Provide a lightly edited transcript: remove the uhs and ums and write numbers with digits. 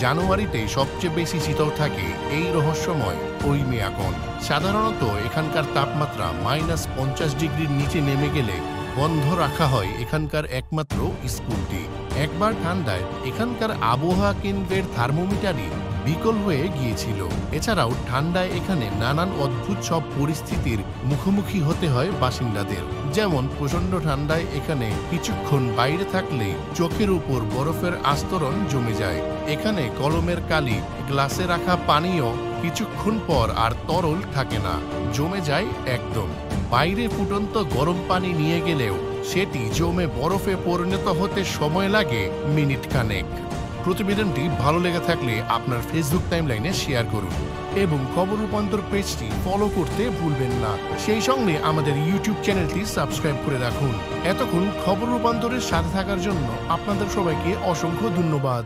জানুয়ারিতে সবচেয়ে বেশি শীতল থাকে এই রহস্যময় ওইমিয়াকন। সাধারণত এখানকার তাপমাত্রা -50 ডিগ্রির নিচে নেমে গেলে বন্ধ রাখা হয় এখানকার একমাত্র স্কুলটি। একবার ঠান্ডায় এখানকার আবহাওয়া কেন্দ্রের থার্মোমিটারই বিকল হয়ে গিয়েছিল। এছাড়াও ঠান্ডায় এখানে নানান অদ্ভুত সব পরিস্থিতির মুখোমুখি হতে হয় বাসিন্দাদের। যেমন প্রচণ্ড ঠান্ডায় এখানে কিছুক্ষণ বাইরে থাকলে চোখের উপর বরফের আস্তরণ জমে যায়। এখানে কলমের কালি, গ্লাসে রাখা পানীয় কিছুক্ষণ পর আর তরল থাকে না, জমে যায় একদম। বাইরে ফুটন্ত গরম পানি নিয়ে গেলেও সেটি জমে বরফে পরিণত হতে সময় লাগে মিনিট খানেক। প্রতিবেদনটি ভালো লেগে থাকলে আপনার ফেসবুক টাইমলাইনে শেয়ার করুন এবং খবর রূপান্তর পেজটি ফলো করতে ভুলবেন না। সেই সঙ্গে আমাদের ইউটিউব চ্যানেলটি সাবস্ক্রাইব করে রাখুন। এতক্ষণ খবর রূপান্তরের সাথে থাকার জন্য আপনাদের সবাইকে অসংখ্য ধন্যবাদ।